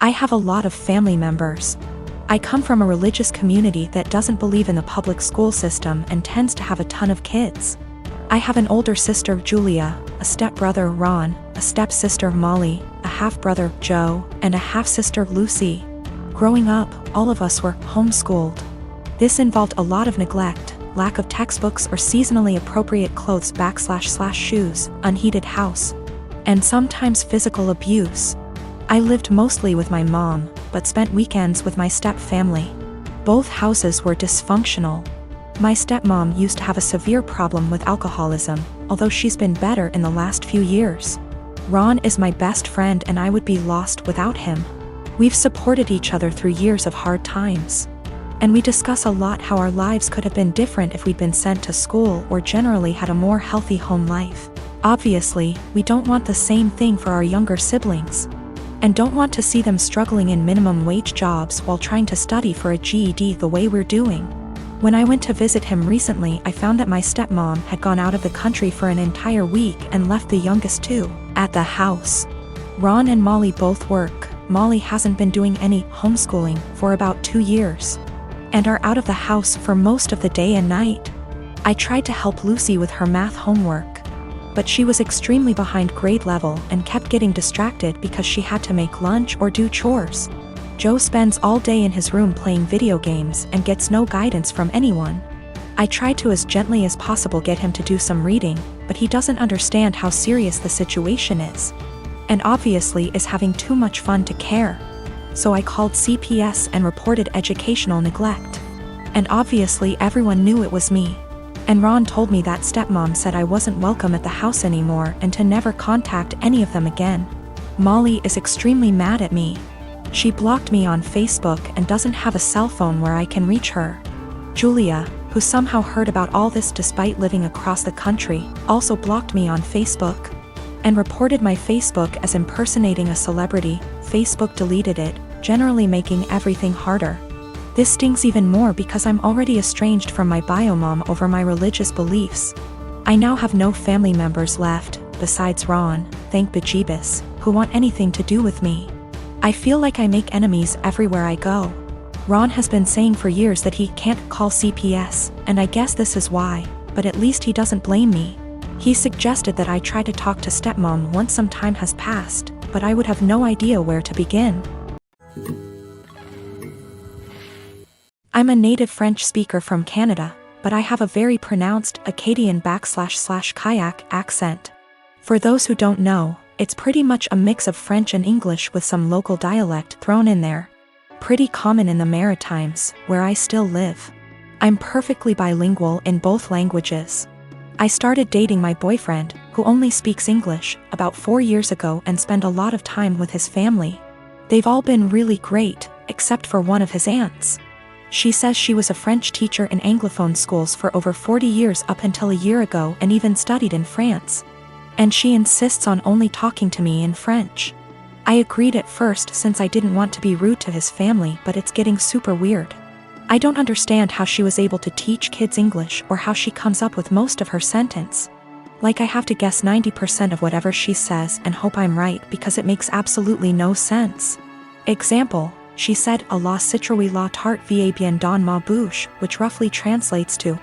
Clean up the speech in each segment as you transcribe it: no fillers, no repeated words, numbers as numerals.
I have a lot of family members. I come from a religious community that doesn't believe in the public school system and tends to have a ton of kids. I have an older sister, Julia, a stepbrother, Ron, a stepsister, Molly, a half-brother, Joe, and a half-sister, Lucy. Growing up, all of us were homeschooled. This involved a lot of neglect, lack of textbooks or seasonally appropriate clothes / shoes, unheated house, and sometimes physical abuse. I lived mostly with my mom, but spent weekends with my step-family. Both houses were dysfunctional. My stepmom used to have a severe problem with alcoholism, although she's been better in the last few years. Ron is my best friend and I would be lost without him. We've supported each other through years of hard times. And we discuss a lot how our lives could have been different if we'd been sent to school or generally had a more healthy home life. Obviously, we don't want the same thing for our younger siblings. And don't want to see them struggling in minimum wage jobs while trying to study for a GED the way we're doing. When I went to visit him recently, I found that my stepmom had gone out of the country for an entire week and left the youngest two at the house. Ron and Molly both work. Molly hasn't been doing any homeschooling for about 2 years, and are out of the house for most of the day and night. I tried to help Lucy with her math homework, but she was extremely behind grade level and kept getting distracted because she had to make lunch or do chores. Joe spends all day in his room playing video games and gets no guidance from anyone. I tried to as gently as possible get him to do some reading, but he doesn't understand how serious the situation is, and obviously is having too much fun to care. So I called CPS and reported educational neglect. And obviously everyone knew it was me. And Ron told me that stepmom said I wasn't welcome at the house anymore and to never contact any of them again. Molly is extremely mad at me. She blocked me on Facebook and doesn't have a cell phone where I can reach her. Julia, who somehow heard about all this despite living across the country, also blocked me on Facebook and reported my Facebook as impersonating a celebrity. Facebook deleted it, generally making everything harder. This stings even more because I'm already estranged from my bio mom over my religious beliefs. I now have no family members left, besides Ron, thank bejeebus, who want anything to do with me. I feel like I make enemies everywhere I go. Ron has been saying for years that he can't call CPS, and I guess this is why, but at least he doesn't blame me. He suggested that I try to talk to stepmom once some time has passed, but I would have no idea where to begin. I'm a native French speaker from Canada, but I have a very pronounced Acadian / kayak accent. For those who don't know, it's pretty much a mix of French and English with some local dialect thrown in there. Pretty common in the Maritimes, where I still live. I'm perfectly bilingual in both languages. I started dating my boyfriend, who only speaks English, about 4 years ago and spent a lot of time with his family. They've all been really great, except for one of his aunts. She says she was a French teacher in Anglophone schools for over 40 years up until a year ago and even studied in France. And she insists on only talking to me in French. I agreed at first since I didn't want to be rude to his family, but it's getting super weird. I don't understand how she was able to teach kids English or how she comes up with most of her sentence. Like I have to guess 90% of whatever she says and hope I'm right because it makes absolutely no sense. Example, she said a la citrouille la tarte va bien dans ma bouche, which roughly translates to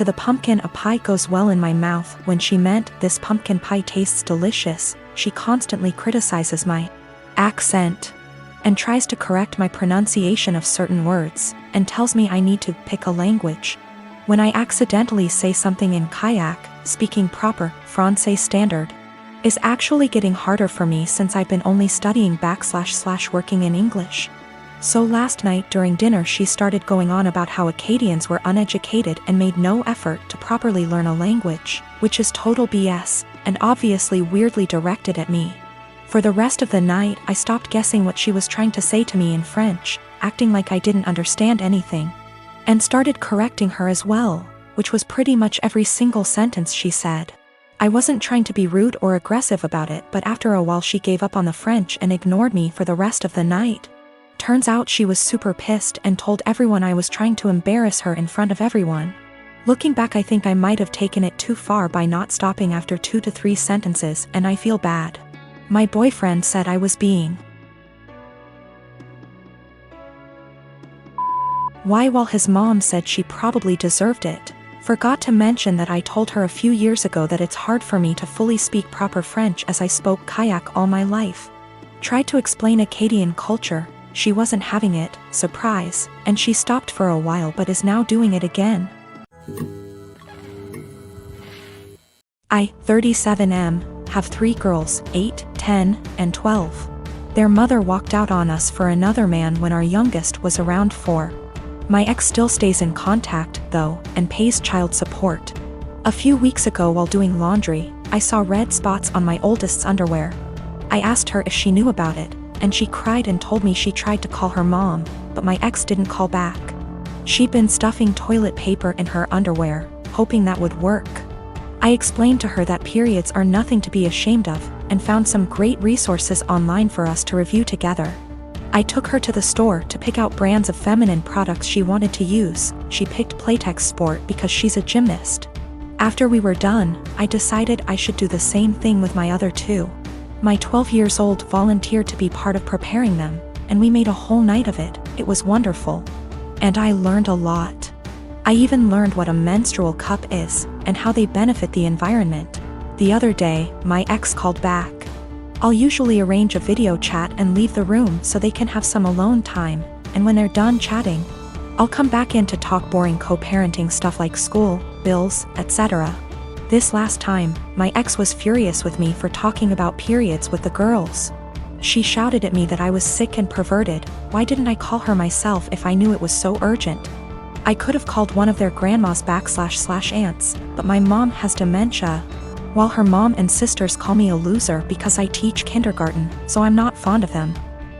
the pumpkin a pie goes well in my mouth, when she meant this pumpkin pie tastes delicious. She constantly criticizes my accent and tries to correct my pronunciation of certain words, and tells me I need to pick a language. When I accidentally say something in kayak, speaking proper Francais standard is actually getting harder for me since I've been only studying / working in English. So last night during dinner she started going on about how Acadians were uneducated and made no effort to properly learn a language, which is total BS, and obviously weirdly directed at me. For the rest of the night I stopped guessing what she was trying to say to me in French, acting like I didn't understand anything, and started correcting her as well, which was pretty much every single sentence she said. I wasn't trying to be rude or aggressive about it, but after a while she gave up on the French and ignored me for the rest of the night. Turns out she was super pissed and told everyone I was trying to embarrass her in front of everyone. Looking back, I think I might have taken it too far by not stopping after 2 to 3 sentences, and I feel bad. My boyfriend said I was being Why, while his mom said she probably deserved it. Forgot to mention that I told her a few years ago that it's hard for me to fully speak proper French as I spoke Kayak all my life. Tried to explain Acadian culture, she wasn't having it, surprise, and she stopped for a while but is now doing it again. I, 37M, have 3 girls, 8, 10, and 12. Their mother walked out on us for another man when our youngest was around 4. My ex still stays in contact, though, and pays child support. A few weeks ago while doing laundry, I saw red spots on my oldest's underwear. I asked her if she knew about it, and she cried and told me she tried to call her mom, but my ex didn't call back. She'd been stuffing toilet paper in her underwear, hoping that would work. I explained to her that periods are nothing to be ashamed of, and found some great resources online for us to review together. I took her to the store to pick out brands of feminine products she wanted to use. She picked Playtex Sport because she's a gymnast. After we were done, I decided I should do the same thing with my other 2. My 12-year-old volunteered to be part of preparing them, and we made a whole night of it. It was wonderful. And I learned a lot. I even learned what a menstrual cup is, and how they benefit the environment. The other day, my ex called back. I'll usually arrange a video chat and leave the room so they can have some alone time, and when they're done chatting, I'll come back in to talk boring co-parenting stuff like school, bills, etc. This last time, my ex was furious with me for talking about periods with the girls. She shouted at me that I was sick and perverted. Why didn't I call her myself if I knew it was so urgent? I could have called one of their grandmas / aunts, but my mom has dementia, while her mom and sisters call me a loser because I teach kindergarten, so I'm not fond of them.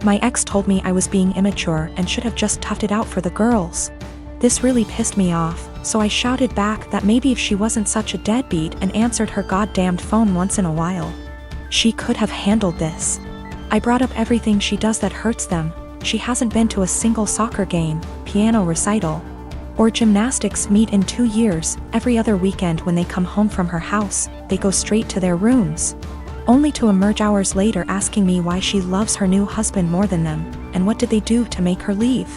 My ex told me I was being immature and should have just toughed it out for the girls. This really pissed me off, so I shouted back that maybe if she wasn't such a deadbeat and answered her goddamned phone once in a while, she could have handled this. I brought up everything she does that hurts them. She hasn't been to a single soccer game, piano recital, or gymnastics meet in 2 years. Every other weekend when they come home from her house, they go straight to their rooms, only to emerge hours later asking me why she loves her new husband more than them, and what did they do to make her leave.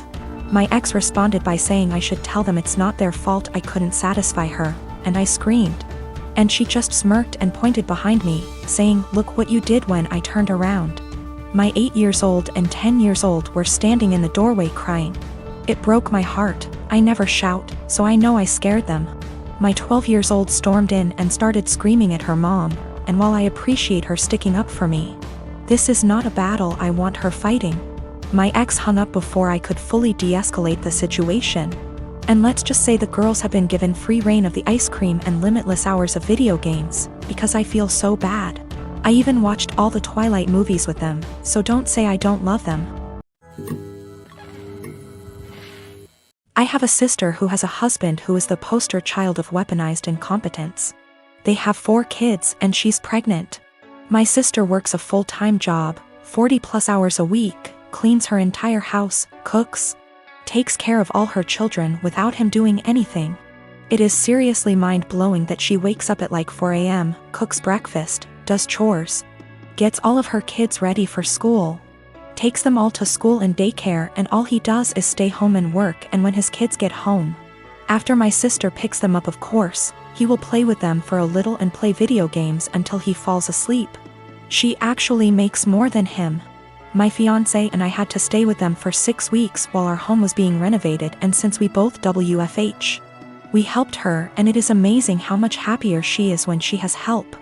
My ex responded by saying I should tell them it's not their fault I couldn't satisfy her, and I screamed. And she just smirked and pointed behind me, saying, "Look what you did," when I turned around. My 8-year-old and 10-year-old were standing in the doorway crying. It broke my heart. I never shout, so I know I scared them. My 12-year-old stormed in and started screaming at her mom, and while I appreciate her sticking up for me, this is not a battle I want her fighting. My ex hung up before I could fully de-escalate the situation. And let's just say the girls have been given free reign of the ice cream and limitless hours of video games, because I feel so bad. I even watched all the Twilight movies with them, so don't say I don't love them. I have a sister who has a husband who is the poster child of weaponized incompetence. They have 4 kids and she's pregnant. My sister works a full-time job, 40+ hours a week, cleans her entire house, cooks, takes care of all her children without him doing anything. It is seriously mind-blowing that she wakes up at like 4 a.m., cooks breakfast, does chores, gets all of her kids ready for school, takes them all to school and daycare, and all he does is stay home and work. And when his kids get home, after my sister picks them up, of course, he will play with them for a little and play video games until he falls asleep. She actually makes more than him. My fiancé and I had to stay with them for 6 weeks while our home was being renovated, and since we both WFH, we helped her, and it is amazing how much happier she is when she has help.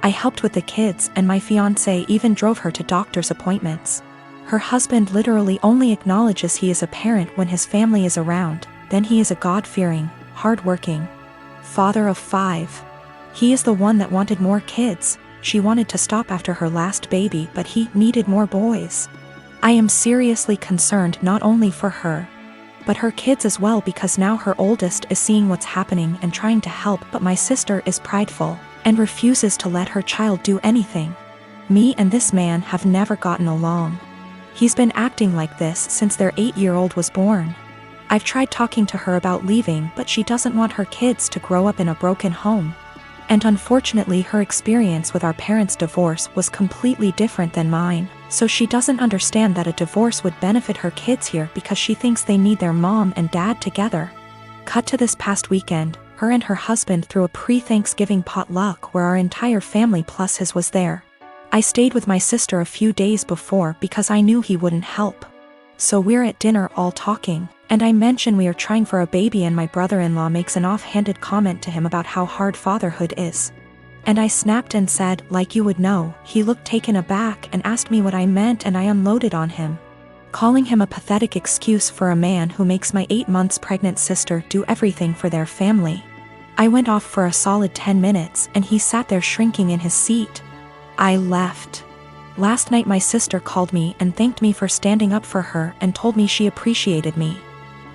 I helped with the kids, and my fiancé even drove her to doctor's appointments. Her husband literally only acknowledges he is a parent when his family is around, then he is a God-fearing, hard-working father of 5. He is the one that wanted more kids. She wanted to stop after her last baby, but he needed more boys. I am seriously concerned not only for her, but her kids as well, because now her oldest is seeing what's happening and trying to help, but my sister is prideful and refuses to let her child do anything. Me and this man have never gotten along. He's been acting like this since their 8-year-old was born. I've tried talking to her about leaving, but she doesn't want her kids to grow up in a broken home. And unfortunately, her experience with our parents' divorce was completely different than mine. So she doesn't understand that a divorce would benefit her kids here because she thinks they need their mom and dad together. Cut to this past weekend, her and her husband threw a pre-Thanksgiving potluck where our entire family plus his was there. I stayed with my sister a few days before because I knew he wouldn't help. So we're at dinner all talking, and I mention we are trying for a baby and my brother-in-law makes an offhanded comment to him about how hard fatherhood is. And I snapped and said, like you would know. He looked taken aback and asked me what I meant, and I unloaded on him, calling him a pathetic excuse for a man who makes my 8 months pregnant sister do everything for their family. I went off for a solid 10 minutes and he sat there shrinking in his seat. I left. Last night my sister called me and thanked me for standing up for her and told me she appreciated me.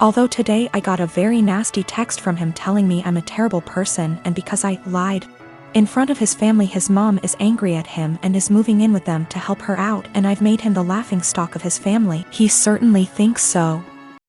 Although today I got a very nasty text from him telling me I'm a terrible person and because I lied. In front of his family his mom is angry at him and is moving in with them to help her out, and I've made him the laughingstock of his family. He certainly thinks so.